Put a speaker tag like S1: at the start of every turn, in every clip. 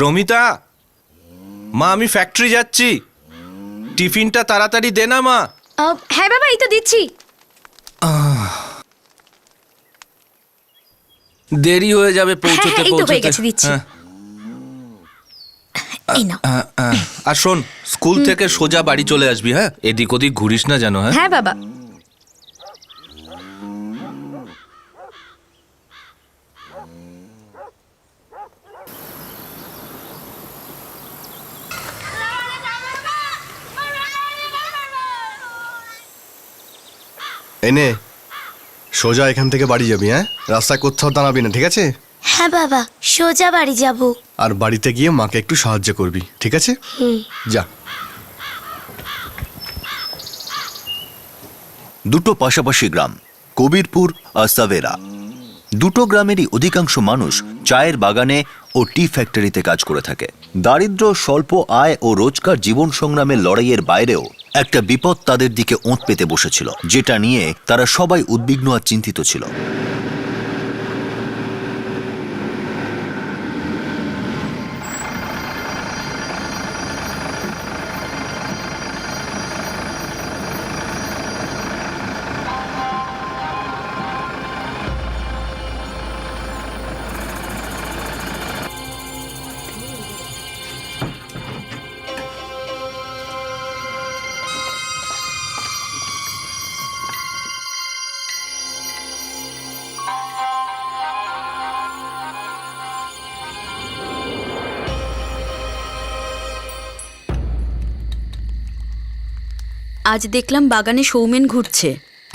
S1: রমিতা, মা আমি ফ্যাক্টরি যাচ্ছি, টিফিনটা তাড়াতাড়ি দে না মা।
S2: হ্যাঁ বাবা, এই তো দিচ্ছি।
S1: দেরি হয়ে যাবে পৌঁছতে
S2: এই তো হয়ে
S1: পৌঁছতে।
S2: গেছে, দিচ্ছি। এই নাও।
S1: আর শোন, স্কুল থেকে সোজা বাড়ি চলে আসবি, হ্যাঁ? এদিক ওদিক ঘুরিস না যেন। হ্যাঁ
S2: হ্যাঁ বাবা।
S3: এনে সোজা এখান থেকে বাড়ি যাবি, হ্যাঁ? রাস্তায় কোথাও দাঁড়াবি না, ঠিক আছে?
S4: হ্যাঁ বাবা, সোজা বাড়ি যাব।
S3: আর বাড়িতে গিয়ে মাকে একটু সাহায্য করবি, ঠিক আছে? যা।
S5: দুটো পাশাপাশি গ্রাম, কবিরপুর আর সাভেরা। দুটো গ্রামেরই অধিকাংশ মানুষ চায়ের বাগানে ও টি ফ্যাক্টরিতে কাজ করে থাকে। দারিদ্র্য, স্বল্প আয় ও রোজকার জীবন সংগ্রামের লড়াইয়ের বাইরেও একটা বিপদ তাদের দিকে ওঁত পেতে বসেছিল, যেটা নিয়ে তারা সবাই উদ্বিগ্ন আর চিন্তিত ছিল।
S2: আজ দেখলাম বাগানে সৌমেন ঘুরছে।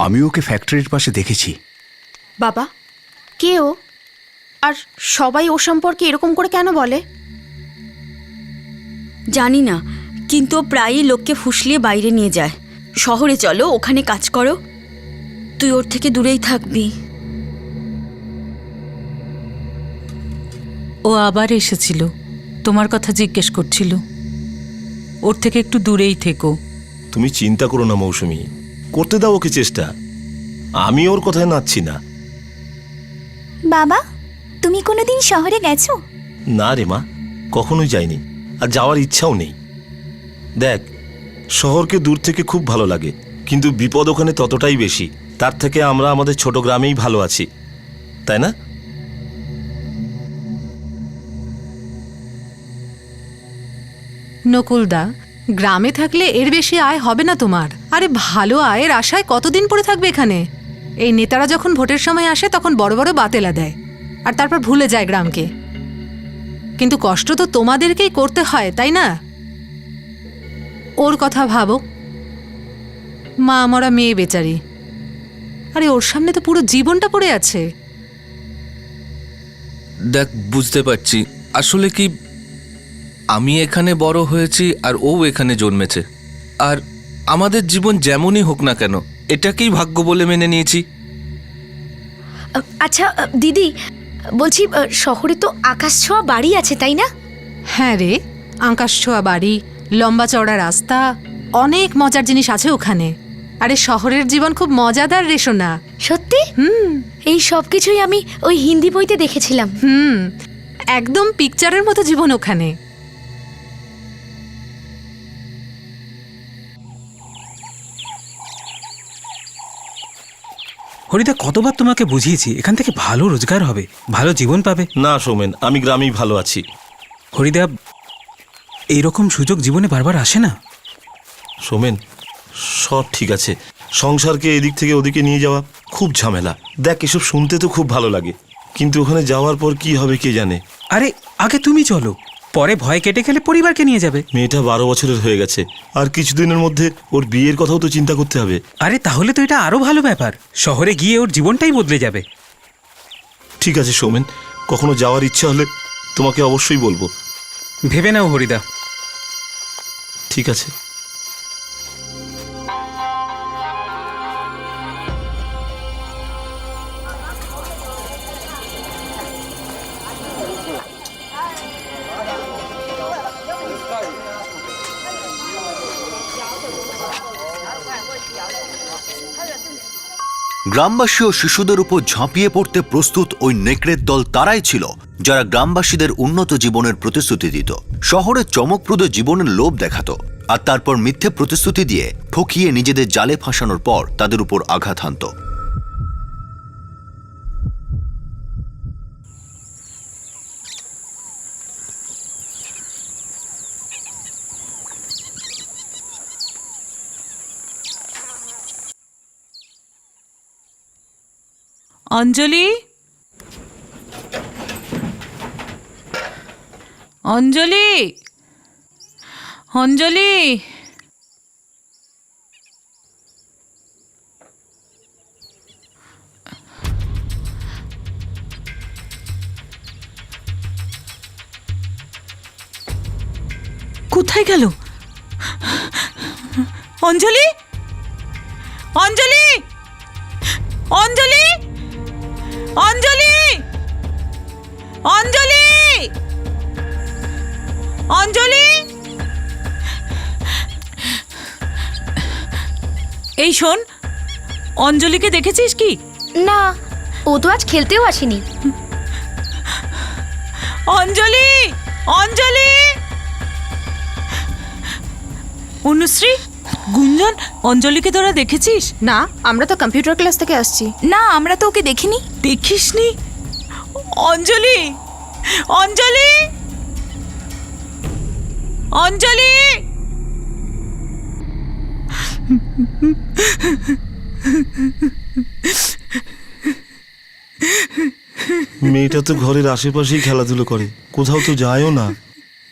S6: আমি ওকে ফ্যাক্টরির পাশে দেখেছি।
S7: বাবা, কে ও? আর সবাই ও সম্পর্কে এরকম করে কেন বলে?
S2: জানি না, কিন্তু ও প্রায়ই লোককে ফুসলিয়ে বাইরে নিয়ে যায়। শহরে চলো, ওখানে কাজ করো, তুই ওর থেকে দূরেই থাকবি।
S8: ও আবার এসেছিল, তোমার কথা জিজ্ঞেস করছিল। ওর থেকে একটু দূরেই থেকো।
S9: তুমি চিন্তা করো না মৌসুমী, করতে দাও ওকে চেষ্টা। আমি ওর কথায় নাচছি না।
S4: বাবা, তুমি কোনোদিন শহরে গেছো?
S9: না রে মা, কখনোই যাইনি, আর যাওয়ার ইচ্ছাও নেই। দেখ, শহরকে দূর থেকে খুব ভালো লাগে, কিন্তু বিপদ ওখানে ততটাই বেশি। তার থেকে আমরা আমাদের ছোট গ্রামেই ভালো আছি, তাই না?
S8: নকুলদা, গ্রামে থাকলে এর বেশি আয় হবে না তোমার। আরে ভালো আয়ের আশায় কতদিন পরে থাকবে এখানে? এই নেতারা যখন ভোটের সময় আসে তখন বড় বড় বাতেলা দেয়, আর তারপর ভুলে যায় গ্রামকে। কিন্তু কষ্ট তো তোমাদেরকেই করতে হয়, তাই না? ওর কথা ভাবো, মা মরা মেয়ে বেচারি। আরে ওর সামনে তো পুরো জীবনটা পড়ে আছে।
S1: দেখ, বুঝতে পারছি, আসলে কি আমি এখানে বড় হয়েছি আর ও এখানে জন্মেছে, আর আমাদের জীবন যেমনই হোক না কেন এটাকেই ভাগ্য বলে মেনে নিয়েছি।
S2: আচ্ছা দিদি, বলছি শহরে তো আকাশ ছোঁয়া বাড়ি আছে, তাই না?
S8: হ্যাঁ রে, আকাশ ছোঁয়া বাড়ি, লম্বা চওড়া রাস্তা, অনেক মজার জিনিস আছে ওখানে। আরে শহরের জীবন খুব মজাদার রে সোনা।
S2: সত্যি? এই সব কিছুই আমি ওই হিন্দি বইতে দেখেছিলাম।
S8: একদম পিকচারের মতো জীবন ওখানে।
S6: হরিদা, কতবার তোমাকে বুঝিয়েছি এখান থেকে ভালো রোজগার হবে, ভালো জীবন পাবে।
S9: না সৌমেন, আমি গ্রামেই ভালো আছি।
S6: হরিদা, এইরকম সুযোগ জীবনে বারবার আসে না।
S9: সৌমেন, সব ঠিক আছে, সংসারকে এদিক থেকে ওদিকে নিয়ে যাওয়া খুব ঝামেলা। দেখ, এসব শুনতে তো খুব ভালো লাগে, কিন্তু ওখানে যাওয়ার পর কি হবে কে জানে।
S6: আরে আগে তুমি চলো, পরে ভয় কেটে গেলে পরিবারকে নিয়ে যাবে।
S9: মেয়েটা 12 বছরের হয়ে গেছে, আর কিছুদিনের মধ্যে ওর বিয়ের কথাও তো চিন্তা করতে হবে।
S6: আরে তাহলে তো এটা আরো ভালো ব্যাপার, শহরে গিয়ে ওর জীবনটাই বদলে যাবে।
S9: ঠিক আছে সৌমেন, কখনো যাওয়ার ইচ্ছা হলে তোমাকে অবশ্যই বলবো।
S6: ভেবে নাও হরিদা।
S9: ঠিক আছে।
S5: গ্রামবাসী ও শিশুদের উপর ঝাঁপিয়ে পড়তে প্রস্তুত ওই নেকড়ের দল তারাই ছিল যারা গ্রামবাসীদের উন্নত জীবনের প্রতিশ্রুতি দিত, শহরে চমকপ্রদ জীবনের লোভ দেখাতো, আর তারপর মিথ্যে প্রতিশ্রুতি দিয়ে ঠকিয়ে নিজেদের জালে ফাঁসানোর পর তাদের উপর আঘাত হানত।
S10: অঞ্জলি, অঞ্জলি, অঞ্জলি, কোথায় গেল অঞ্জলি? অঞ্জলি, অঞ্জলি, অঞ্জলি, অঞ্জলি, অঞ্জলি, এই শোন, অঞ্জলিকে দেখেছিস কি?
S4: না, ও তো আজ খেলতেও আসেনি।
S10: অঞ্জলি, অঞ্জলি, অনুশ্রী, গুঞ্জন, অঞ্জলিকে তোরা দেখেছিস?
S7: না, আমরা তো কম্পিউটার ক্লাস থেকে আসছি।
S4: না, আমরা তো ওকে দেখিনি।
S10: দেখিসনি? অঞ্জলি, অঞ্জলি, অঞ্জলি,
S9: মেয়েটা তো ঘরের আশেপাশেই খেলাধুলো করে, কোথাও তো যায়ও না।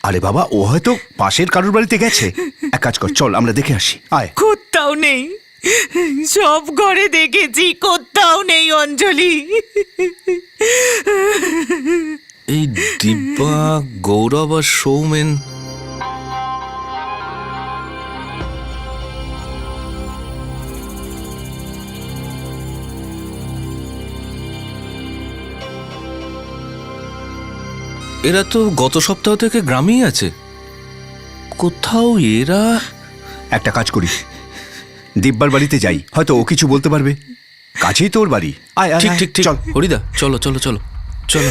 S3: আরে বাবা, ও হয়তো পাশের কারোর বাড়িতে গেছে। এক কাজ কর, চল আমরা দেখে আসি, আয়।
S10: কোথাও নেই, সব ঘরে দেখেছি, কোথাও নেই অঞ্জলি।
S1: এই দিব্যা, গৌরব আর সৌমেন, এরা তো গত সপ্তাহ থেকে গ্রামেই আছে। কোথাও এরা...
S3: একটা কাজ করি, দিব্যার বাড়িতে যাই, হয়তো ও কিছু বলতে পারবে। কাছেই তো ওর বাড়ি। আয় আয়,
S1: ঠিক
S3: আয়,
S1: ঠিক ঠিক,
S3: চল।
S1: হরিদা চলো চলো চলো চলো।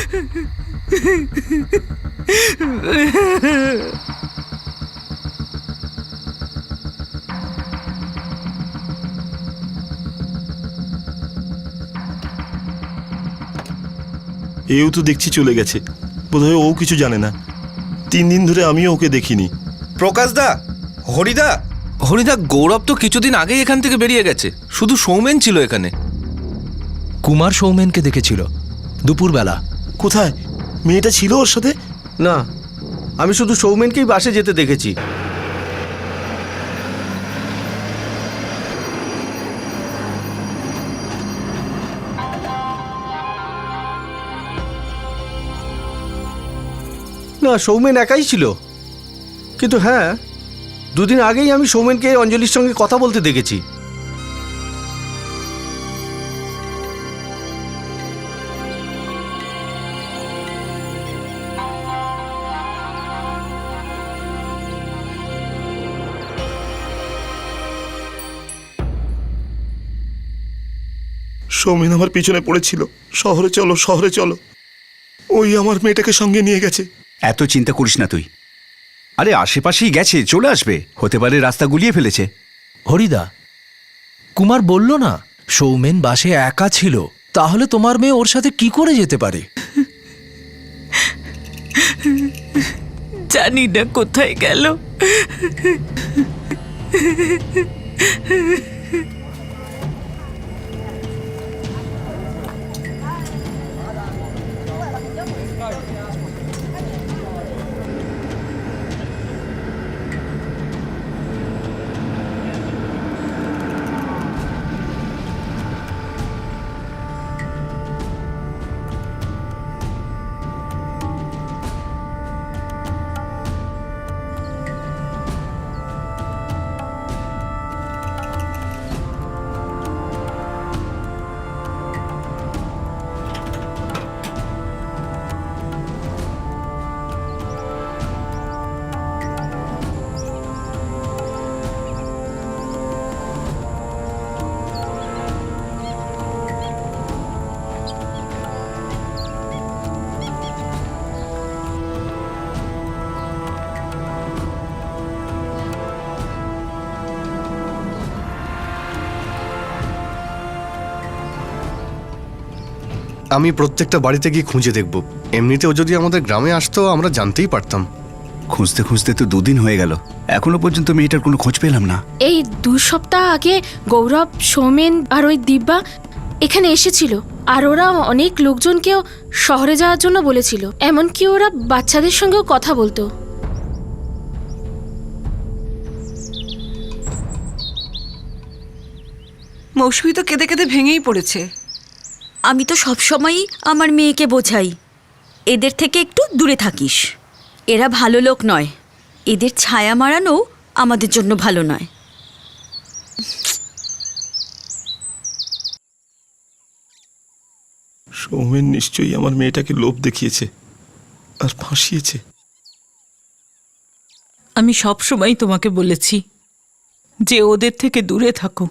S9: এও তো দেখছি চলে গেছে, বোধহয় ও কিছু জানে না। 3 দিন ধরে আমিও ওকে দেখিনি।
S1: প্রকাশদা, হরিদা, হরিদা, গৌরব তো কিছুদিন আগেই এখান থেকে বেরিয়ে গেছে, শুধু সৌমেন ছিল এখানে।
S11: কুমার সৌমেনকে দেখেছিল দুপুরবেলা।
S9: কোথায়? মেয়েটা ছিল ওর সাথে?
S12: না, আমি শুধু সৌমেনকেই বাসে যেতে দেখেছি। না, সৌমেন একাই ছিল। কিন্তু হ্যাঁ, 2 দিন আগেই আমি সৌমেনকে অঞ্জলির সঙ্গে কথা বলতে দেখেছি।
S9: সৌমেন আমার পিছনে পড়েছিল, শহরে চলো শহরে চলো। ওই আমার মেয়েটাকে সঙ্গে নিয়ে গেছে।
S3: এত চিন্তা করিস না তুই। আরে আশেপাশেই গেছে, চলে আসবে। হতে পারে রাস্তা গুলিয়ে ফেলেছে।
S11: হরিদা, কুমার বলল না সৌমেন বাসে একা ছিল, তাহলে তোমার মেয়ে ওর সাথে কি করে যেতে পারে?
S10: জানি না কোথায় গেল।
S12: আমি প্রত্যেকটা বাড়িতে গিয়ে খুঁজে দেখব। এমনিতেও যদি আমাদের গ্রামে আসতো আমরা জানতেই পারতাম।
S3: খুঁজতে খুঁজতে তো 2 দিন হয়ে গেল, এখনো পর্যন্ত মেয়েটার কোনো খোঁজ পেলাম না।
S7: এই 2 সপ্তাহ আগে গৌরব, সৌমেন আর ওই দিব্যা এখানে এসেছিল, আর ওরা অনেক লোকজনকেও শহরে যাওয়ার জন্য বলেছিল, এমনকি ওরা বাচ্চাদের সঙ্গেও কথা বলতো।
S10: মৌসুমি তো কেঁদে কেঁদে ভেঙেই পড়েছে।
S2: আমি তো সবসময়ই আমার মেয়েকে বোঝাই, এদের থেকে একটু দূরে থাকিস। এরা ভালো লোক নয়, এদের ছায়া মারানো আমাদের জন্য ভালো নয়।
S9: সৌমেন নিশ্চয়ই আমার মেয়েটাকে লোভ দেখিয়েছে আর ফাঁসিয়েছে।
S10: আমি সব সময় তোমাকে বলেছি যে ওদের থেকে দূরে থাকো।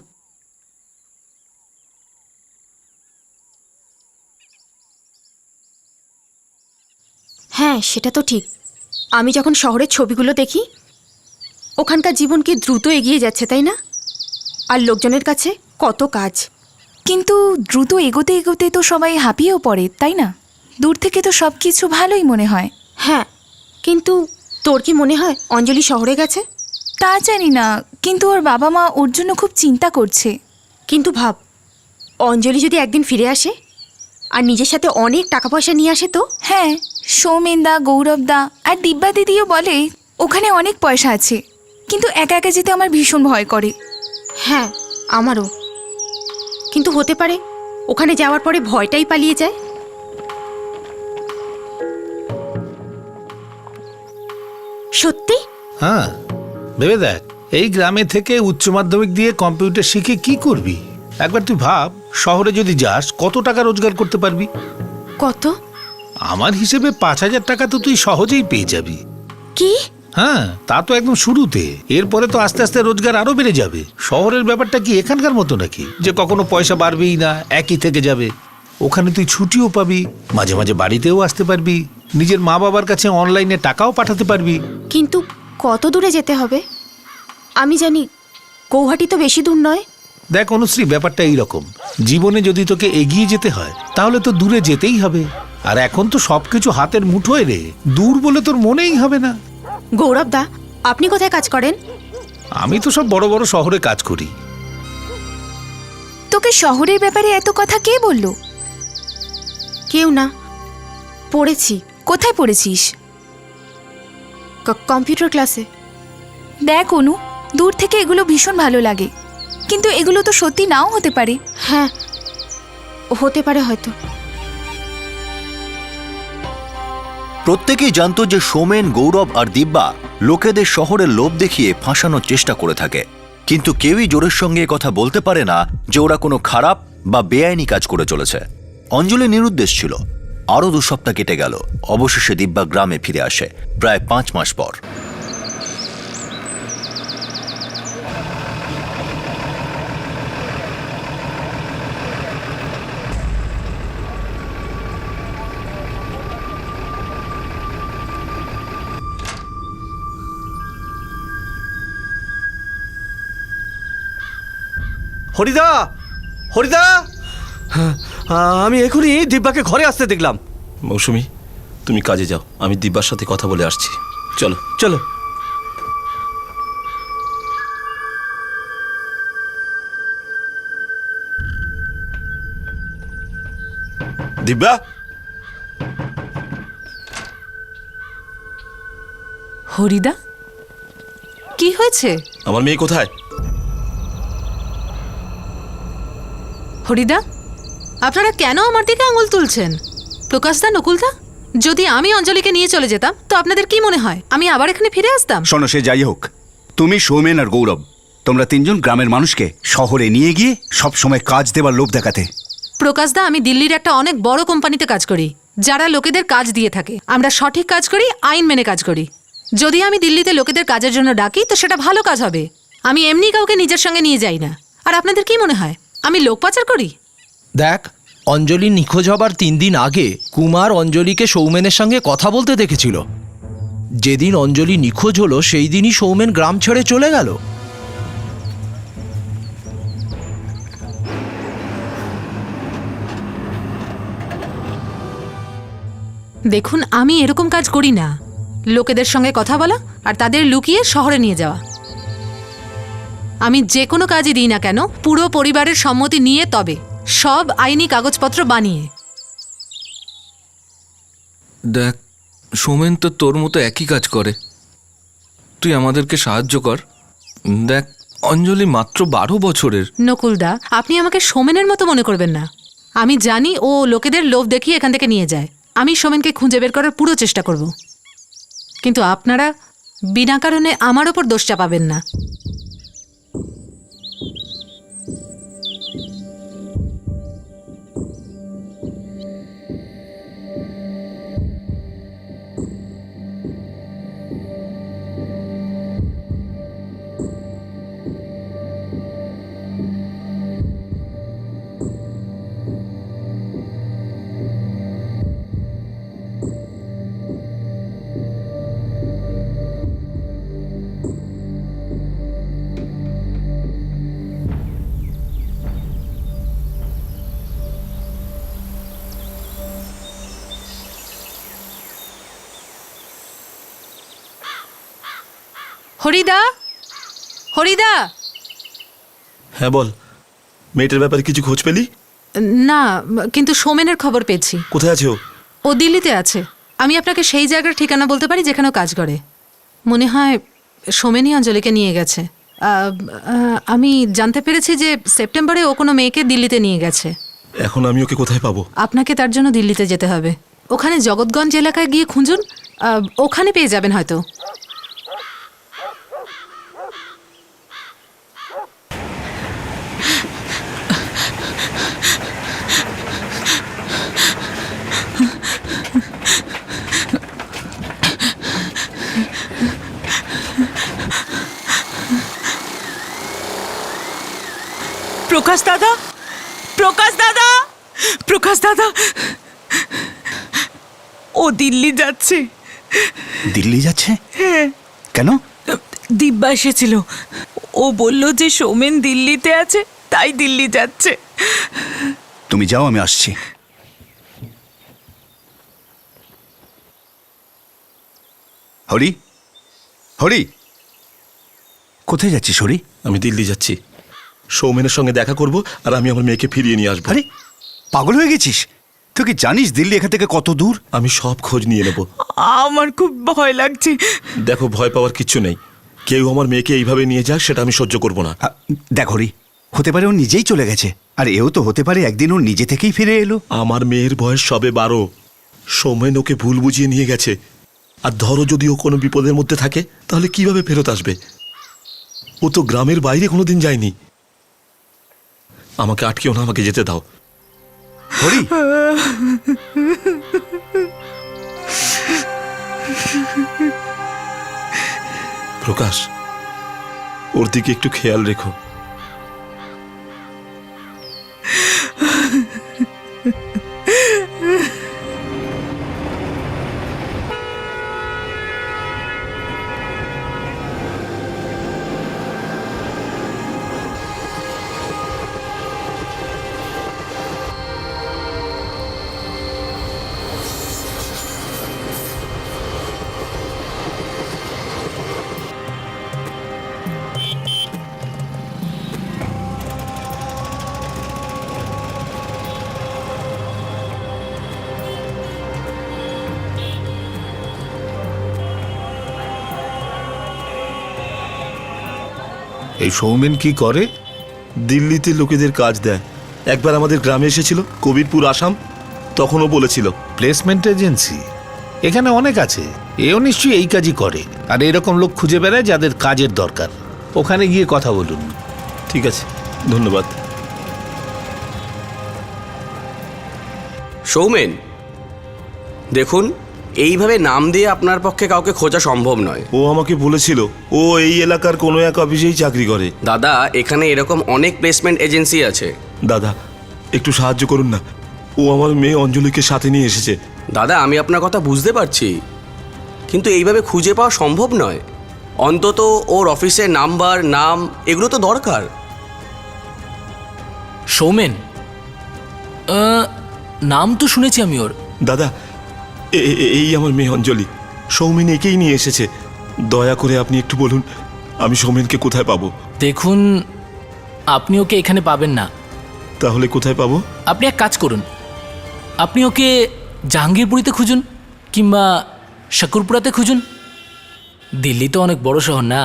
S7: হ্যাঁ, সেটা তো ঠিক। আমি যখন শহরের ছবিগুলো দেখি, ওখানকার জীবন কি দ্রুত এগিয়ে যাচ্ছে, তাই না? আর লোকজনের কাছে কত কাজ।
S4: কিন্তু দ্রুত এগোতে এগোতে তো সবাই হাঁপিয়েও পড়ে, তাই না? দূর থেকে তো সব কিছু ভালোই মনে হয়।
S7: হ্যাঁ, কিন্তু তোর কি মনে হয় অঞ্জলি শহরে গেছে?
S4: তা জানি না, কিন্তু ওর বাবা মা ওর জন্য খুব চিন্তা করছে।
S7: কিন্তু ভাব, অঞ্জলি যদি একদিন ফিরে আসে আর নিজের সাথে অনেক টাকা পয়সা নিয়ে আসে তো?
S4: হ্যাঁ, সৌমেনদা, গৌরবদা আর দিব্যা দিদিও বলে ওখানে অনেক পয়সা আছে, কিন্তু একা একা যেতে আমার ভীষণ ভয় করে।
S7: হ্যাঁ, আমারও। কিন্তু হতে পারে ওখানে যাওয়ার পরে ভয়টাই পালিয়ে যায়। সত্যি?
S13: হ্যাঁ, ভেবে দেখ, এই গ্রামে থেকে উচ্চ মাধ্যমিক দিয়ে কম্পিউটার শিখে কি করবি? একবার তুই ভাব, শহরে যদি যাস কত টাকা রোজগার করতে পারবি?
S7: কত?
S13: আমার হিসেবে 5,000 টাকা তো তুই সহজেই পেয়ে যাবি।
S7: কি?
S13: হ্যাঁ, তা তো একদম শুরুতে। এরপরে তো আস্তে আস্তে রোজগার আরো বেড়ে যাবে। শহরের ব্যাপারটা কি এখানকার মতো নাকি যে কখনো পয়সা বাড়বেই না, একই থেকে যাবে? ওখানে তুই ছুটিও পাবি, মাঝে মাঝে বাড়িতেও আসতে পারবি, নিজের মা বাবার কাছে অনলাইনে টাকাও পাঠাতে পারবি।
S7: কিন্তু কত দূরে যেতে হবে? আমি জানি গৌহাটি তো বেশি দূর নয়।
S13: দেখ অনুশ্রী, ব্যাপারটা এইরকম, জীবনে যদি তোকে এগিয়ে যেতে হয় তাহলে তো দূরে যেতেই হবে। আর এখন তো সবকিছু হাতের মুঠোয় রে, দূর বলে তোর মনেই হবে না।
S7: গৌরব দা, আপনি কোথায় কাজ করেন?
S13: আমি তো সব বড় বড় শহরে কাজ করি।
S4: তোকে শহরের ব্যাপারে এত কথা কে বললো?
S7: কেউ না, পড়েছি।
S4: কোথায় পড়েছিস?
S7: কম্পিউটার ক্লাসে।
S4: দেখ অনু, দূর থেকে এগুলো ভীষণ ভালো লাগে, কিন্তু এগুলো তো সত্যি নাও হতে পারে।
S7: হ্যাঁ, হতে পারে হয়তো।
S5: প্রত্যেকেই জানতো যে সৌমেন, গৌরব আর দিব্যা লোকেদের শহরের লোভ দেখিয়ে ফাঁসানোর চেষ্টা করে থাকে, কিন্তু কেউই জোরের সঙ্গে কথা বলতে পারে না যে ওরা কোনো খারাপ বা বেআইনি কাজ করে চলেছে। অঞ্জলি নিরুদ্দেশ ছিল। আরও 2 সপ্তাহ কেটে গেল। অবশেষে দিব্যা গ্রামে ফিরে আসে প্রায় 5 মাস পর।
S12: হরিদা, হরিদা, আমি এখনই দিব্যাকে ঘরে আসতে দেখলাম।
S9: মৌসুমি, তুমি কাজে যাও, আমি দিব্যার সাথে কথা বলে আসছি। চলো
S12: চলো।
S9: দিব্যা,
S8: হরিদা, কি হয়েছে?
S9: আমার মেয়ে কোথায়?
S8: হরিদা, আপনারা কেন আমার দিকে আঙুল তুলছেন? প্রকাশদা, নকুলদা, যদি আমি অঞ্জলিকে নিয়ে চলে যেতাম তো আপনাদের কি মনে হয় আমি আবার এখানে ফিরে আসতাম?
S3: শোনো, সে যাই হোক, তুমি, সৌমেন আর গৌরব, তোমরা 3 জন গ্রামের মানুষকে শহরে নিয়ে গিয়ে সব সময় কাজ দেবার লোভ দেখাতে।
S8: প্রকাশদা, আমি দিল্লির একটা অনেক বড় কোম্পানিতে কাজ করি, যারা লোকেদের কাজ দিয়ে থাকে। আমরা সঠিক কাজ করি, আইন মেনে কাজ করি। যদি আমি দিল্লিতে লোকেদের কাজের জন্য ডাকি তো সেটা ভালো কাজ হবে। আমি এমনি কাউকে নিজের সঙ্গে নিয়ে যাই না। আর আপনাদের কি মনে হয় আমি লোক পাচার করি?
S11: দেখ, অঞ্জলি নিখোঁজ হবার 3 দিন আগে কুমার অঞ্জলিকে সৌমেনের সঙ্গে কথা বলতে দেখেছিল। যেদিন অঞ্জলি নিখোঁজ হলো সেই দিনই সৌমেন গ্রাম ছেড়ে চলে গেল।
S8: দেখুন, আমি এরকম কাজ করি না। লোকেদের সঙ্গে কথা বলা আর তাদের লুকিয়ে শহরে নিয়ে যাওয়া। আমি যে কোনো কাজই দিই না কেন পুরো পরিবারের সম্মতি নিয়ে, তবে সব আইনি কাগজপত্র বানিয়ে।
S1: দেখ, সোমেন তো তোর মতো একই কাজ করে। তুই আমাদেরকে সাহায্য কর। দেখ, অঞ্জলি মাত্র 12 বছরের।
S8: নকুলদা, আপনি আমাকে সোমেনের মতো মনে করবেন না। আমি জানি ও লোকেদের লোভ দেখিয়ে এখান থেকে নিয়ে যায়। আমি সোমেনকে খুঁজে বের করার পুরো চেষ্টা করব, কিন্তু আপনারা বিনা কারণে আমার ওপর দোষ চাপাবেন না। হরিদা, হরিদা।
S9: হ্যাঁ বল, মেয়েটার ব্যাপারে কিছু খোঁজ পেলি?
S8: না, কিন্তু সোমেনের খবর পেয়েছি।
S9: কোথায় আছে ও?
S8: ও দিল্লিতে আছে। আমি আপনাকে সেই জায়গার ঠিকানা বলতে পারি যেখানে ও কাজ করে। মনে হয় সোমেনই অঞ্জলিকে নিয়ে গেছে। আমি জানতে পেরেছি যে সেপ্টেম্বরে ও কোনো মেয়েকে দিল্লিতে নিয়ে গেছে।
S9: এখন আমি ওকে কোথায় পাবো?
S8: আপনাকে তার জন্য দিল্লিতে যেতে হবে। ওখানে জগৎগঞ্জ এলাকায় গিয়ে খুঁজুন, ওখানে পেয়ে যাবেন হয়তো।
S10: প্রকাশ দাদা, প্রকাশ দাদা, প্রকাশ দাদা, ও দিল্লি যাচ্ছে।
S3: দিল্লি যাচ্ছে?
S10: হ্যাঁ।
S3: কেন?
S10: দিব্যা এসেছিল, ও বলল যে সোমেন দিল্লিতে আছে, তাই দিল্লি যাচ্ছে।
S3: তুমি যাও, আমি আসছি। হরি, হরি, কোথায় যাচ্ছিস হরি?
S9: আমি দিল্লি যাচ্ছি। সৌমেনের সঙ্গে দেখা করব আর আমি আমার মেয়েকে ফিরিয়ে নিয়ে আসবো।
S3: আরে পাগল হয়ে গেছিস? তুই কি জানিস দিল্লি এখান থেকে কত দূর?
S9: আমি সব খোঁজ নিয়ে নেব।
S10: আমার খুব ভয় লাগছে।
S9: দেখো, ভয় পাওয়ার কিচ্ছু নেই। কেউ আমার মেয়েকে এইভাবে নিয়ে যাক সেটা আমি সহ্য করব না।
S3: দেখ হরি, হতে পারে ও নিজেই চলে গেছে, আর এও তো হতে পারে একদিন ও নিজে থেকেই ফিরে এলো।
S9: আমার মেয়ের বয়স সবে 12। সৌমেন ওকে ভুল বুঝিয়ে নিয়ে গেছে। আর ধরো যদি ও কোনো বিপদের মধ্যে থাকে তাহলে কিভাবে ফেরত আসবে? ও তো গ্রামের বাইরে কোনোদিন যায়নি। আমাকে আটকেও না, আমাকে যেতে দাও।
S3: হরি,
S9: প্রকাশ, ওর দিকে একটু খেয়াল রেখো।
S13: এই সৌমেন কি করে?
S9: দিল্লিতে লোকেদের কাজ দেয়। একবার আমাদের গ্রামে এসেছিল, কবিরপুর, আসাম। তখনও বলেছিল
S13: প্লেসমেন্ট এজেন্সি এখানে অনেক আছে, এও নিশ্চয়ই এই কাজই করে। আর এরকম লোক খুঁজে বেড়ায় যাদের কাজের দরকার। ওখানে গিয়ে কথা বলুন।
S9: ঠিক আছে, ধন্যবাদ।
S14: সৌমেন, দেখুন, এইভাবে নাম দিয়ে আপনার পক্ষে কাউকে খোঁজা সম্ভব নয়।
S9: ও আমাকে বলেছিল ও এই এলাকার কোনো এক অফিসেই চাকরি করে।
S14: দাদা, এখানে এরকম অনেক প্লেসমেন্ট এজেন্সি আছে।
S9: দাদা, একটু সাহায্য করুন না। ও আমার মেয়ে অঞ্জলিকে সাথে নিয়ে এসেছে।
S14: দাদা, আমি আপনার কথা বুঝতে পারছি, কিন্তু এইভাবে খুঁজে পাওয়া সম্ভব নয়। অন্তত ওর অফিসের নাম্বার, নাম এগুলো তো দরকার।
S15: সৌমেন, নাম তো শুনেছি আমি ওর।
S9: দাদা, এই আমার মেয়ে অঞ্জলি, সৌমেন একেই নিয়ে এসেছে। দয়া করে আপনি একটু বলুন আমি সৌমেনকে কোথায় পাবো?
S11: দেখুন, আপনি ওকে এখানে পাবেন না।
S9: তাহলে কোথায় পাবো?
S11: আপনি এক কাজ করুন, আপনি ওকে জাহাঙ্গীরপুরীতে খুঁজুন কিংবা শাকুরপুরাতে খুঁজুন। দিল্লি তো অনেক বড় শহর না।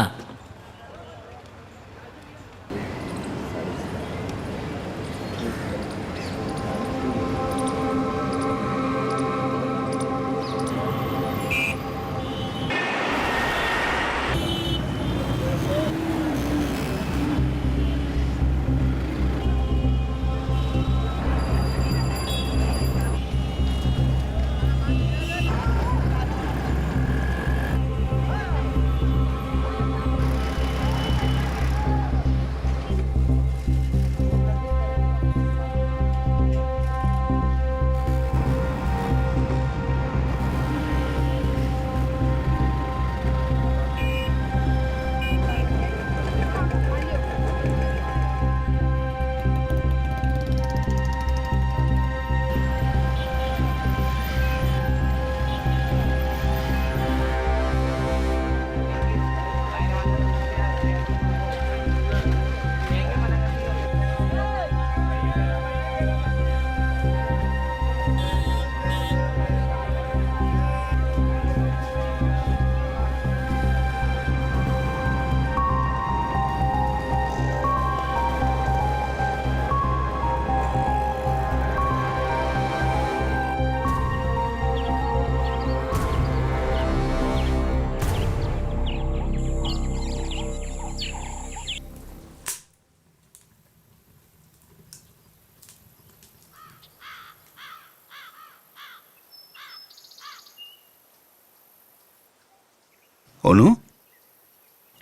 S3: অনু,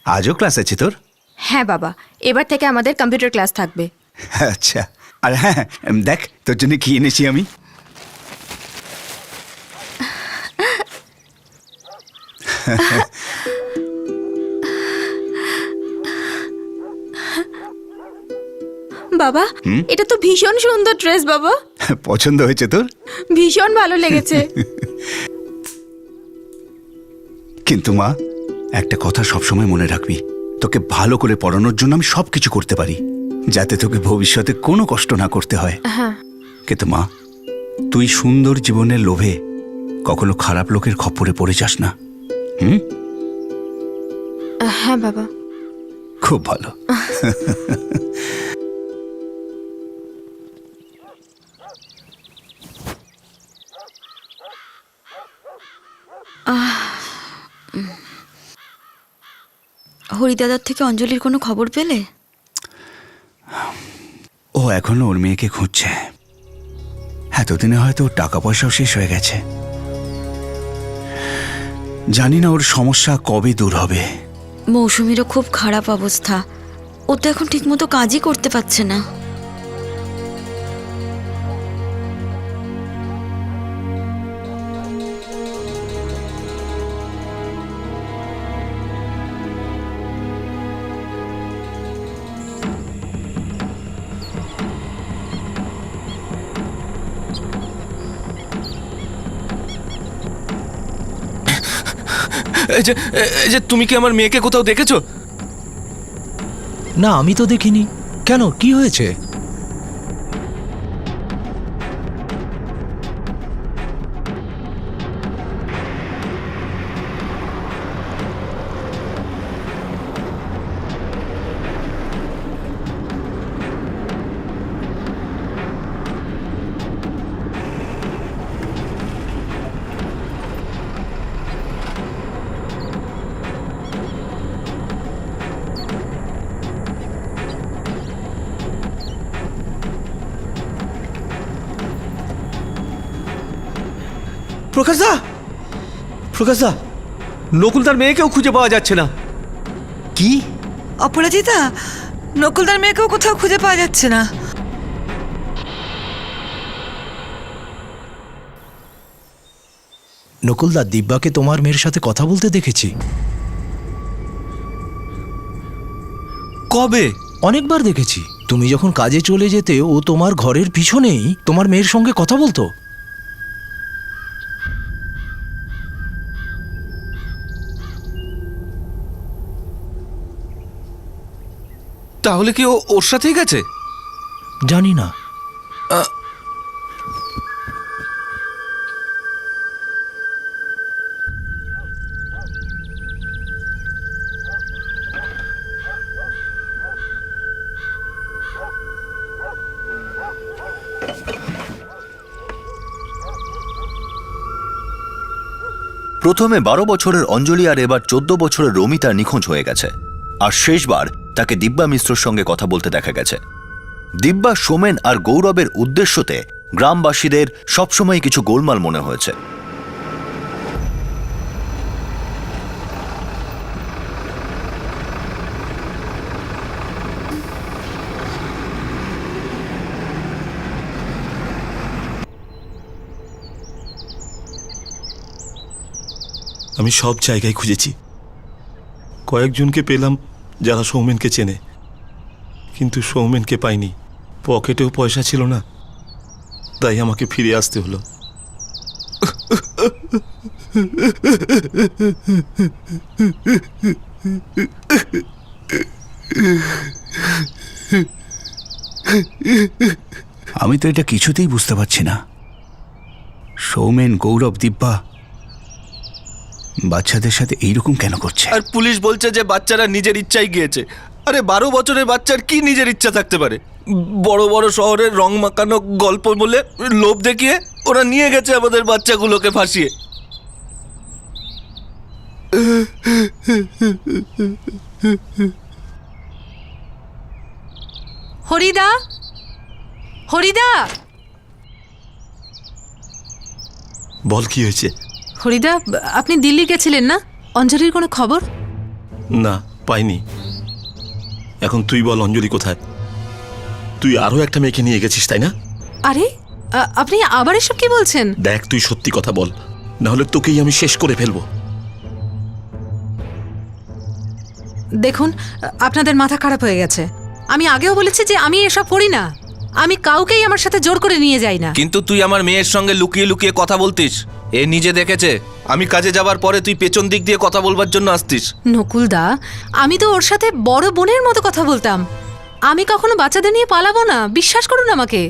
S3: আজও ক্লাস আছে তোর?
S4: হ্যাঁ বাবা, এবার থেকে আমাদের কম্পিউটার ক্লাস থাকবে।
S3: আচ্ছা, আর হ্যাঁ, দেখ তোর জন্য কি এনেছি আমি।
S4: বাবা, এটা তো ভীষণ সুন্দর ড্রেস বাবা।
S3: পছন্দ হয়েছে তোর?
S4: ভীষণ ভালো লেগেছে।
S3: কিন্তু মা, একটা কথা সবসময় মনে রাখবি, তোকে ভালো করে পড়ানোর জন্য আমি সবকিছু করতে পারি, যাতে তোকে ভবিষ্যতে কোনো কষ্ট না করতে হয়। কিন্তু মা, তুই সুন্দর জীবনের লোভে কখনো খারাপ লোকের খপ্পরে পড়ে যাস না।
S4: হ্যাঁ বাবা।
S3: খুব ভালো।
S2: হরিদাদার থেকে অঞ্জলির কোনো খবর পেলে?
S3: ও এখনো ওর মেয়েকে খুঁজছে। এতদিনে হয়তো ওর টাকা পয়সাও শেষ হয়ে গেছে। জানি না ওর সমস্যা কবে দূর হবে।
S2: মৌসুমীরও খুব খারাপ অবস্থা, ও তো এখন ঠিকমতো কাজই করতে পারছে না।
S1: এই যে তুমি কি আমার মেয়েকে কোথাও দেখেছো?
S11: না, আমি তো দেখিনি। কেন, কি হয়েছে?
S12: প্রকাশদা, প্রকাশদা, নকুলদার মেয়েকেও খুঁজে পাওয়া যাচ্ছে না।
S10: কি? অপরাজিতা, নকুলদার মেয়েকেও কোথাও খুঁজে পাওয়া যাচ্ছে না।
S11: নকুলদা, দিব্যাকে তোমার মেয়ের সাথে কথা বলতে দেখেছি।
S1: কবে?
S11: অনেকবার দেখেছি। তুমি যখন কাজে চলে যেতে ও তোমার ঘরের পিছনেই তোমার মেয়ের সঙ্গে কথা বলতো।
S1: তাহলে কি ও ওর সাথেই গেছে?
S11: জানি না।
S5: প্রথমে 12 বছরের অঞ্জলি আর এবার 14 বছরের রমিতা নিখোঁজ হয়ে গেছে। আর শেষবার তাকে দিব্যা মিশ্রর সঙ্গে কথা বলতে দেখা গেছে। দিব্যা, সোমেন আর গৌরবের উদ্দেশ্যতে গ্রামবাসীদের সবসময় কিছু গোলমাল মনে হয়েছে।
S9: আমি সব জায়গায় খুঁজেছি, কয়েকজনকে পেলাম যারা সৌমেনকে চেনে, কিন্তু সৌমেনকে পাইনি। পকেটেও পয়সা ছিল না, তাই আমাকে ফিরে আসতে হলো।
S3: আমি তো এটা কিছুতেই বুঝতে পারছি না। সৌমেন, গৌরব, দিব্যা বাচ্চাদের সাথে এইরকম কেন করছে?
S1: আর পুলিশ বলছে যে বাচ্চারা নিজের ইচ্ছায় গিয়েছে। আরে 12 বছরের বাচ্চার কি নিজের ইচ্ছা থাকতে পারে? বড় বড় শহরের রং মাখানো গল্প বলে লোভ দেখিয়ে ওরা নিয়ে গেছে আমাদের বাচ্চাগুলোকে ফাঁসিয়ে।
S8: হরিদা, হরিদা,
S9: বল, কি হয়েছে?
S8: হরিদা, আপনি দিল্লি গেছিলেন না? অঞ্জলির কোনো খবর?
S9: না, পাইনি। এখন তুই বল, অঞ্জলি কোথায়? তুই আরো একটা মেয়েকে নিয়ে গেছিস, তাই না?
S8: আরে, আপনি আবার এসব কি বলছেন?
S9: দেখ, তুই সত্যি কথা বল, নাহলে তোকেই আমি শেষ করে ফেলবো।
S8: দেখুন, আপনাদের মাথা খারাপ হয়ে গেছে। আমি আগেও বলেছি যে আমি এসব করি না। আমি কাউকেই আমার সাথে জোর করে নিয়ে যাই না।
S1: কিন্তু তুই আমার মেয়ের সঙ্গে লুকিয়ে লুকিয়ে কথা বলতিস। এ নিজে দেখেছে। আমি কাজে যাবার পরে তুই পেছন দিক দিয়ে কথা বলবার জন্য আসতিস।
S8: নকুলদা, আমি তো ওর সাথে বড় বোনের মতো কথা বলতাম। আমি কখনো বাচ্চাদের নিয়ে পালাবো না, বিশ্বাস করুন আমাকে।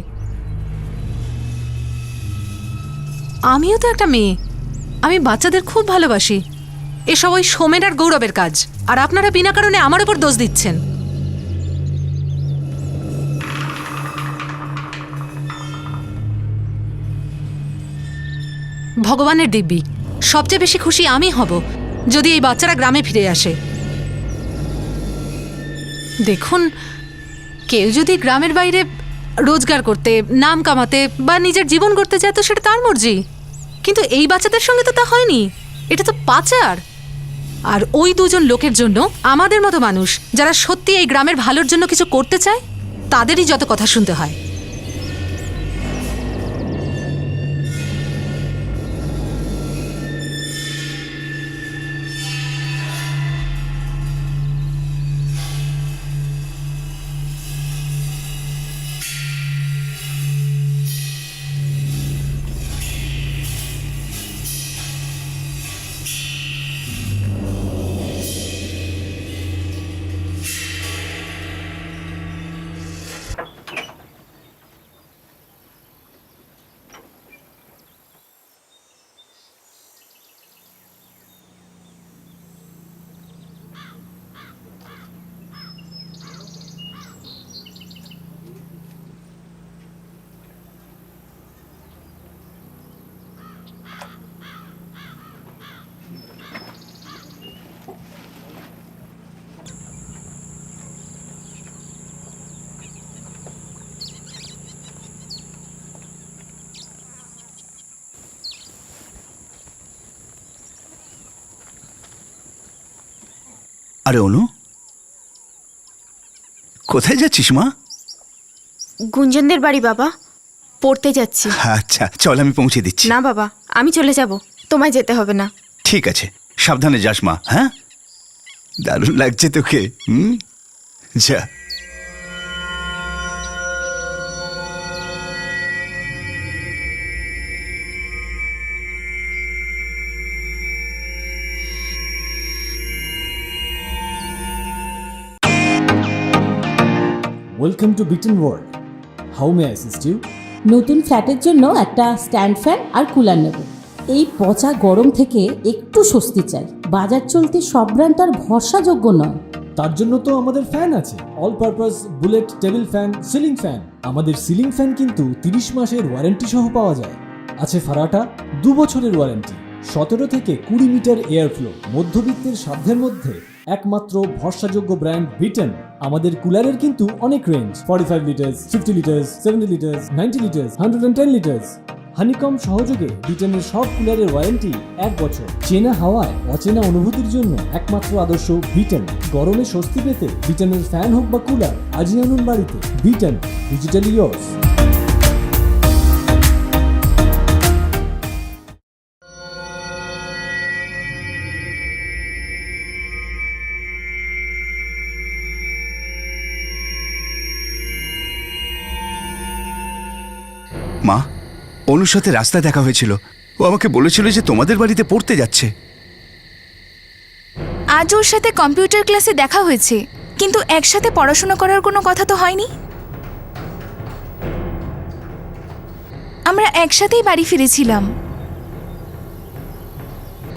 S8: আমিও তো একটা মেয়ে, আমি বাচ্চাদের খুব ভালোবাসি। এসব ওই সোমেন আর গৌরবের কাজ, আর আপনারা বিনা কারণে আমার উপর দোষ দিচ্ছেন। ভগবানের দিব্যি, সবচেয়ে বেশি খুশি আমি হব যদি এই বাচ্চারা গ্রামে ফিরে আসে। দেখুন, কেউ যদি গ্রামের বাইরে রোজগার করতে, নাম কামাতে বা নিজের জীবন করতে চায় তো সেটা তার মর্জি, কিন্তু এই বাচ্চাদের সঙ্গে তো তা হয়নি। এটা তো পাচার। আর ওই দুজন লোকের জন্য আমাদের মতো মানুষ যারা সত্যি এই গ্রামের ভালোর জন্য কিছু করতে চায় তাদেরই যত কথা শুনতে হয়।
S3: আরে অনু, কোথায় যাচ্ছিস মা?
S7: গুঞ্জনদের বাড়ি বাবা, পড়তে যাচ্ছি।
S3: আচ্ছা, চল আমি পৌঁছে দিচ্ছি।
S7: না বাবা, আমি চলে যাব, তোমায় যেতে হবে না।
S3: ঠিক আছে, সাবধানে যাস মা। হ্যাঁ, দারুণ লাগছে তোকে। যা।
S15: Welcome to Beaton world. How may I assist you?
S16: নতুন ফ্ল্যাটের জন্য একটা স্ট্যান্ড ফ্যান আর কুলার নেব। এই পচা গরম থেকে একটু স্বস্তি চাই। বাজার চলতে সব ব্র্যান্ড আর ভরসাযোগ্য নয়।
S15: তার জন্য তো আমাদের ফ্যান আছে, all purpose bullet table fan, ceiling fan. আমাদের সিলিং ফ্যান কিন্তু 30 মাসের ওয়ারেন্টি সহ পাওয়া যায়। আছে ফারাটা 2 বছরের ওয়ারেন্টি, 17 থেকে 20 মিটার এয়ার ফ্লো, মধ্যবিত্তের সাধ্যের মধ্যে একমাত্র ভরসাযোগ্য ব্র্যান্ড বিটন। আমাদের কুলারের কিন্তু অনেক range, 45 litres, 50 litres, 70 litres, 90 litres, 110 litres. Honeycomb সহযোগে বিটনের সব কুলারের ওয়ারেন্টি 1 বছর। চেনা হাওয়ায় অচেনা অনুভূতির জন্য একমাত্র আদর্শ বিটন। গরমে স্বস্তি পেতে বিটনের ফ্যান হোক বা কুলার, আজই আনুন বাড়িতে। Vuitton, digitally yours.
S3: মা, অনুর সাথে রাস্তায় দেখা হয়েছিল। ও আমাকে বলেছিল যে তোমাদের বাড়িতে পড়তে যাচ্ছে।
S4: আজ ওর সাথে কম্পিউটার ক্লাসে দেখা হয়েছে, কিন্তু একসাথে পড়াশোনা করার কোনো কথা তো হয়নি। আমরা একসাথেই বাড়ি ফিরেছিলাম,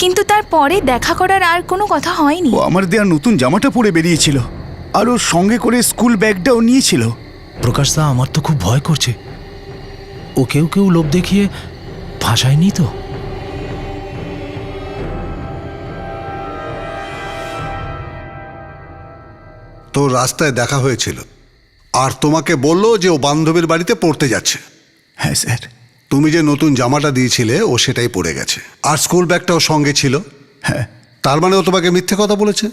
S4: কিন্তু তারপরে দেখা করার আর কোনো কথা হয়নি।
S3: ও আমার দেয়া নতুন জামাটা পরে বেরিয়েছিল, আর ওর সঙ্গে করে স্কুল ব্যাগটাও নিয়েছিল।
S11: প্রকাশ দা, আমার তো খুব ভয় করছে। ও কেউ কেউ লোভ দেখিয়ে ভাসায়নি তো?
S17: তো রাস্তায় দেখা হয়েছিল, আর তোমাকে বললো যে ও বান্ধবীর বাড়িতে পড়তে যাচ্ছে।
S3: হ্যাঁ স্যার।
S17: তুমি যে নতুন জামাটা দিয়েছিলে ও সেটাই পরে গেছে, আর স্কুল ব্যাগটাও সঙ্গে ছিল।
S3: হ্যাঁ।
S17: তার মানে ও তোমাকে মিথ্যে কথা বলেছে?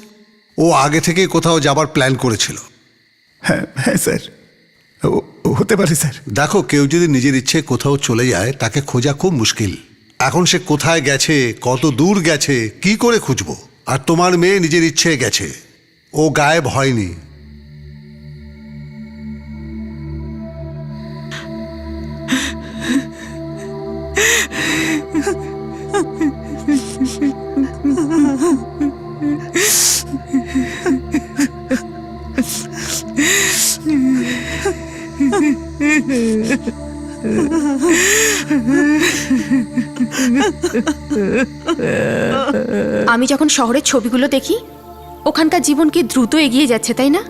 S17: ও আগে থেকেই কোথাও যাবার প্ল্যান করেছিল।
S3: হ্যাঁ হ্যাঁ স্যার, হতে পারে স্যার।
S17: দেখো, কেউ যদি নিজের ইচ্ছে কোথাও চলে যায় তাকে খোঁজা খুব মুশকিল। এখন সে কোথায় গেছে, কত দূর গেছে, কি করে খুঁজবো? আর তোমার মেয়ে নিজের ইচ্ছে গেছে, ও গায়েব হয়নি।
S7: আমি যখন শহরের ছবিগুলো দেখি, ওখানকার জীবন কি দ্রুত এগিয়ে যাচ্ছে, তাই না?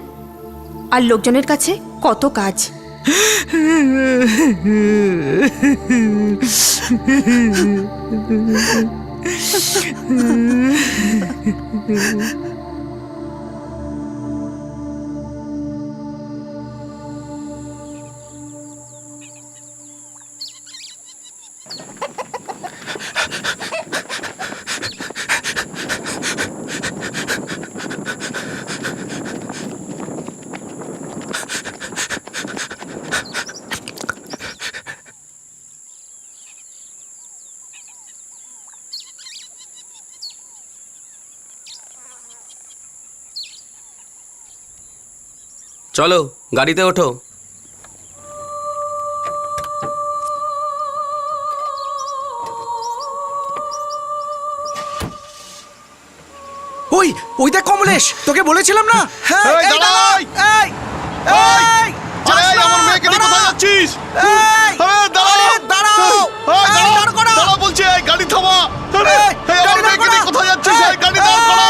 S7: আর লোকজনের কাছে কত কাজ।
S14: চলো, গাড়িতে ওঠো।
S12: ওই ওই দেখ কমলেশ, তোকে বলেছিলাম না। হ্যাঁ,
S17: এই দাঁড়াও!
S12: এই এই
S17: আরে, আমার মেয়েকে নিয়ে কোথায় যাচ্ছিস? আরে, দাঁড়াও!
S12: দাঁড়াও,
S17: দাঁড়াও বলছি, এই গাড়ি থামা! আরে, এই আমার মেয়েকে নিয়ে কোথায় যাচ্ছিস? এই গাড়ি দাঁড় করা!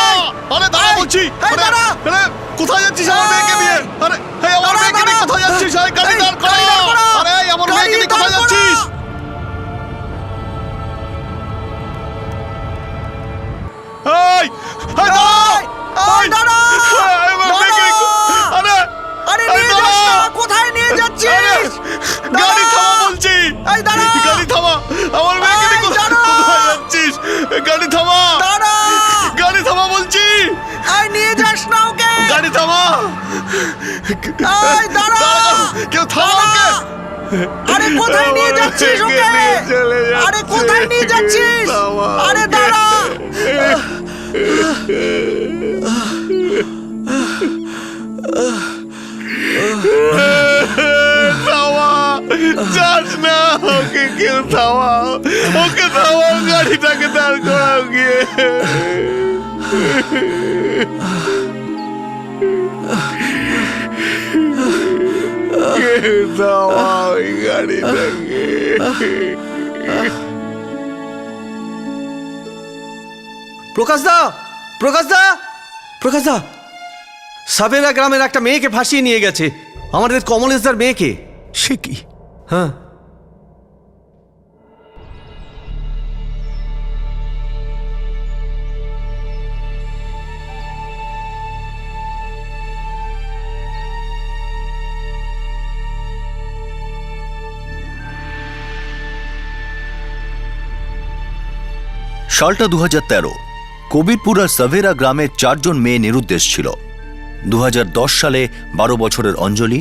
S17: আরে, দাঁড়াও বলছি! আরে, কোথায় যাচ্ছিস আমার মেয়েকে নিয়ে? আরে, এই আমার মেয়েকে নিয়ে কোথায় যাচ্ছিস? এই গাড়ি দাঁড় করা! আরে, এই আমার মেয়েকে নিয়ে কোথায় যাচ্ছিস? এই, এই দাঁড়াও! এই দাঁড়াও! আমার মেয়েকে নিয়ে আরে,
S12: আরে নিয়ে যাস না, কোথায় নিয়ে যাচ্ছিস?
S17: গাড়ি থামা বলছি!
S12: এই দাঁড়া!
S17: গাড়ি থামা! আমার মেয়েকে নিয়ে কোথায় যাচ্ছিস? গাড়ি থামা! গাড়ি থামা বলছি!
S12: এই নিয়ে যাস না ওকে!
S17: গাড়ি থামা!
S12: এই দাঁড়া!
S17: কেউ থামা ওকে!
S12: আরে কোথায় নিয়ে যাচ্ছিস ওকে? আরে কোথায় নিয়ে যাচ্ছিস? আরে দাঁড়া!
S17: থামা! যাস না, ওকে কেউ থামাও! ওকে থামাও, গাড়িটাকে দাঁড় করাও গিয়ে! ওই গাড়িটাকে।
S12: প্রকাশ দা, প্রকাশ দা, প্রকাশ দা, সাবেরা গ্রামের একটা মেয়েকে ফাঁসিয়ে নিয়ে গেছে, আমাদের কমলেশদার মেয়েকে।
S3: সে কি?
S12: হ্যাঁ,
S5: সালটা 2013। কবিরপুর আর সাভেরা গ্রামের 4 জন মেয়ে নিরুদ্দেশ ছিল। 2010 সালে 12 বছরের অঞ্জলি,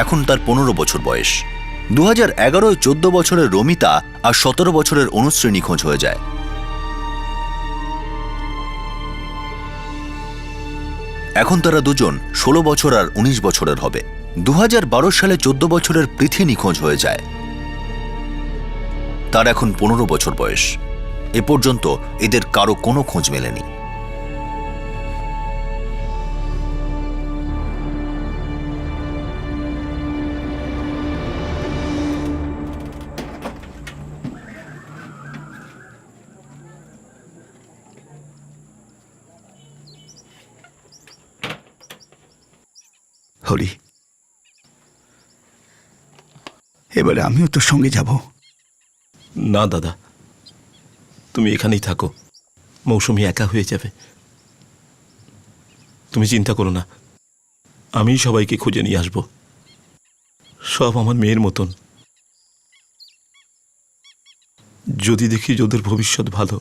S5: এখন তার 15 বছর বয়স। 2011-য় 14 বছরের রমিতা আর 17 বছরের অনুশ্রী নিখোঁজ হয়ে যায়। এখন তারা দুজন 16 বছর আর 19 বছরের হবে। 2012 সালে 14 বছরের পৃথি নিখোঁজ হয়ে যায়, তার এখন 15 বছর বয়স। এ পর্যন্ত এদের কারো কোনো খোঁজ মেলেনি।
S3: হরি, এবারে আমিও তোর সঙ্গে যাব।
S9: না দাদা, তুমি এখানেই থাকো, মৌসুমি একা হয়ে যাবে। তুমি চিন্তা করো না, আমি সবাইকে খুঁজে নিয়ে আসব, সব আমার মেয়ের মতন। যদি দেখি যে ওদের ভবিষ্যৎ ভালো,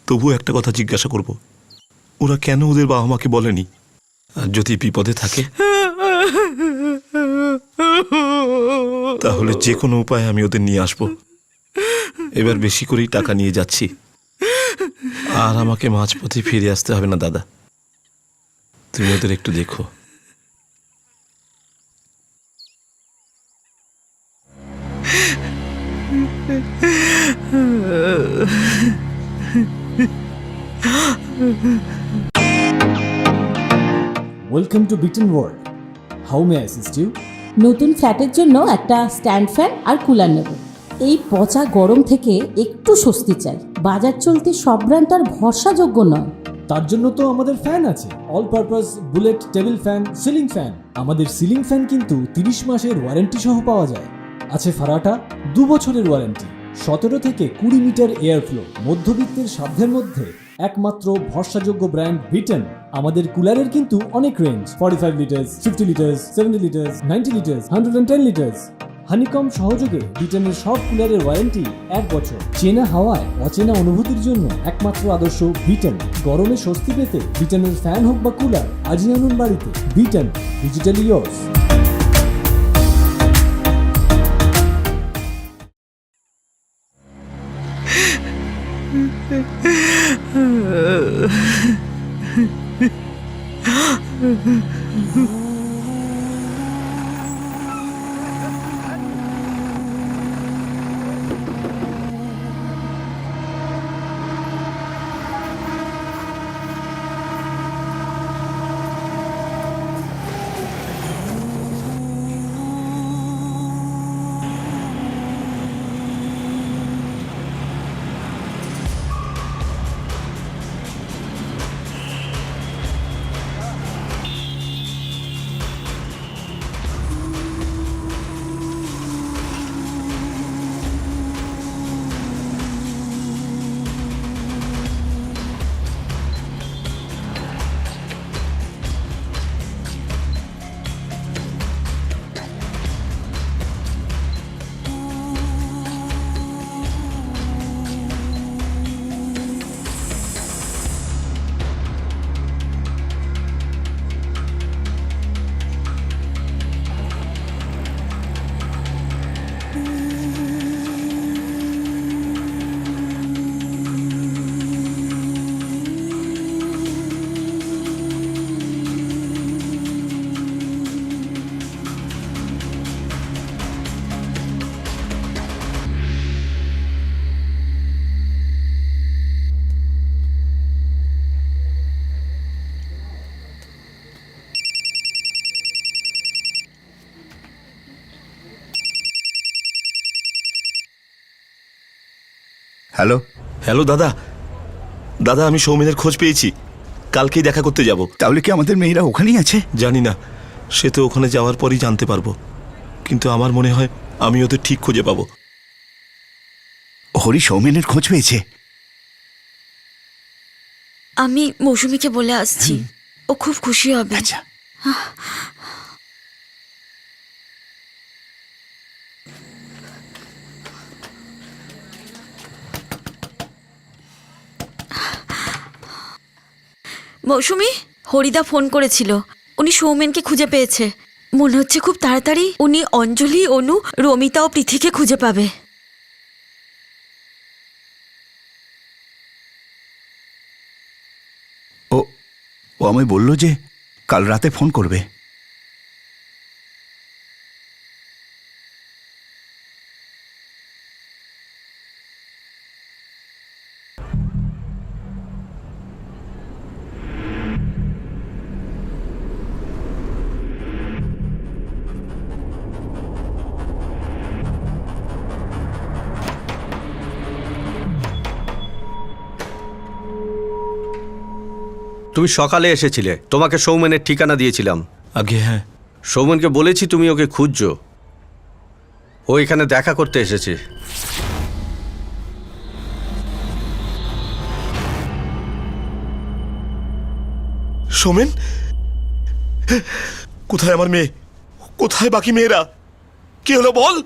S9: তবুও একটা কথা জিজ্ঞাসা করব, ওরা কেন ওদের বাবা মাকে বলেনি? আর যদি বিপদে থাকে তাহলে যে কোনো উপায়ে আমি ওদের নিয়ে আসব। এবার বেশি করেই টাকা নিয়ে যাচ্ছি, আর আমাকে মাঝপথে ফিরে আসতে হবে না দাদা। তুমি ওদের একটু দেখো।
S15: Welcome to Beaton world, how may I assist you?
S16: নতুন ফ্ল্যাটের জন্য একটা স্ট্যান্ড ফ্যান আর কুলার নেব। এই পচা গরম থেকে একটু স্বস্তি চাই। বাজার চলতে সব ব্র্যান্ড আর ভরসাযোগ্য নয়।
S15: তার জন্য তো আমাদের ফ্যান আছে, all purpose bullet table fan, ceiling fan. আমাদের সিলিং ফ্যান কিন্তু 30 মাসের ওয়ারেন্টি সহ পাওয়া যায়। আছে ফারাটা 2 বছরের ওয়ারেন্টি, 17 থেকে 20 মিটার এয়ার ফ্লো। মধ্যবিত্তের সাধ্যের মধ্যে একমাত্র ভরসাযোগ্য ব্র্যান্ড বিটেন। আমাদের কুলারের কিন্তু অনেক range, 45 litres, 50 litres, 70 litres, 90 litres, 110 litres. Honeycomb সহযোগে বিটেনের সব কুলারের ওয়ারেন্টি 1 বছর। চেনা হাওয়ায় অচেনা অনুভূতির জন্য একমাত্র আদর্শ বিটেন। গরমে স্বস্তি পেতে বিটেনের ফ্যান হোক বা কুলার, আজই আনুন বাড়িতে। Beaten, digitally yours.
S3: Hello.
S9: Hello দাদা, দাদা আমি সৌমেনের খোঁজ পেয়েছি, কালকেই দেখা করতে যাব।
S3: তাহলে কি আমাদের মেয়েরা ওখানেই আছে?
S9: জানি না, সে তো ওখানে যাওয়ার পরই জানতে পারবো, কিন্তু আমার মনে হয় আমি ওদের ঠিক খুঁজে পাবো।
S3: হরি সৌমেনের খোঁজ পেয়েছে?
S2: আমি মৌসুমীকে বলে আসছি, ও খুব খুশি হবে।
S3: আচ্ছা।
S2: মৌসুমী, হরিদা ফোন করেছিল, উনি সৌমেনকে খুঁজে পেয়েছে। মনে হচ্ছে খুব তাড়াতাড়ি উনি অঞ্জলি, অনু, রমিতা ও পৃথিকে খুঁজে পাবে।
S3: ও ও আমায় বলল যে কাল রাতে ফোন করবে।
S12: তুমি সকালে এসেছিলে, তোমাকে সৌমেনের ঠিকানা দিয়েছিলাম।
S9: আগে হ্যাঁ।
S12: সৌমেনকে বলেছি তুমি ওকে খুঁজছো, ও এখানে দেখা করতে এসেছে।
S9: সৌমেন, কোথায় আমার মেয়ে? কোথায় বাকি মেয়েরা? কি হলো বল?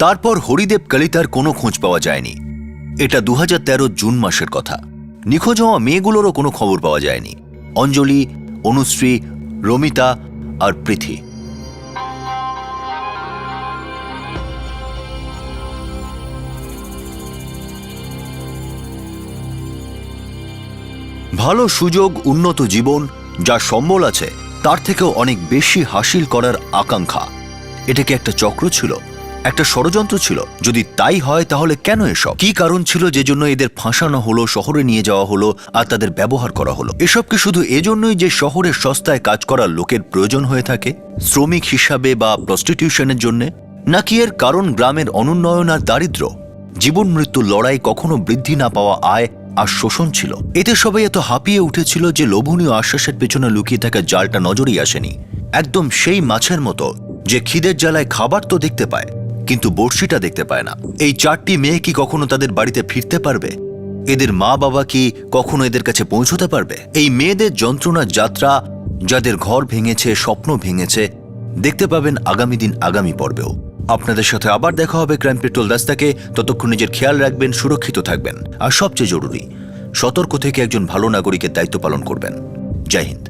S5: তারপর হরিদেব কলিতার কোনো খোঁজ পাওয়া যায়নি। এটা 2013 জুন মাসের কথা। নিখোঁজ হওয়া মেয়েগুলোরও কোনো খবর পাওয়া যায়নি। অঞ্জলি, অনুশ্রী, রমিতা আর পৃথি। ভালো সুযোগ, উন্নত জীবন, যা সম্বল আছে তার থেকেও অনেক বেশি হাসিল করার আকাঙ্ক্ষা, এটা কি একটা চক্র ছিল, একটা ষড়যন্ত্র ছিল? যদি তাই হয় তাহলে কেন এসব? কি কারণ ছিল যে জন্য এদের ফাঁসানো হলো, শহরে নিয়ে যাওয়া হলো আর তাদের ব্যবহার করা হলো? এসব কি শুধু এজন্যই যে শহরের সস্তায় কাজ করা লোকের প্রয়োজন হয়ে থাকে, শ্রমিক হিসাবে বা প্রস্টিটিউশনের জন্য? নাকি এর কারণ গ্রামের অনুন্নয়ন আর দারিদ্র্য, জীবন মৃত্যুর লড়াই, কখনো বৃদ্ধি না পাওয়া আয় আর শোষণ ছিল? এতে সবাই এত হাঁপিয়ে উঠেছিল যে লোভনীয় আশ্বাসের পেছনে লুকিয়ে থাকা জালটা নজরেই আসেনি। একদম সেই মাছের মতো যে খিদের জ্বালায় খাবার তো দেখতে পায় কিন্তু বড়শিটা দেখতে পায় না। এই 4টি মেয়ে কি কখনো তাদের বাড়িতে ফিরতে পারবে? এদের মা বাবা কি কখনো এদের কাছে পৌঁছতে পারবে? এই মেয়েদের যন্ত্রণার যাত্রা, যাদের ঘর ভেঙেছে, স্বপ্ন ভেঙেছে, দেখতে পাবেন আগামী দিন, আগামী পর্বেও। আপনাদের সাথে আবার দেখা হবে ক্রাইম পেট্রোল দাস্তাকে। ততক্ষণ নিজের খেয়াল রাখবেন, সুরক্ষিত থাকবেন আর সবচেয়ে জরুরি, সতর্ক থেকে একজন ভালো নাগরিকের দায়িত্ব পালন করবেন। জয় হিন্দ।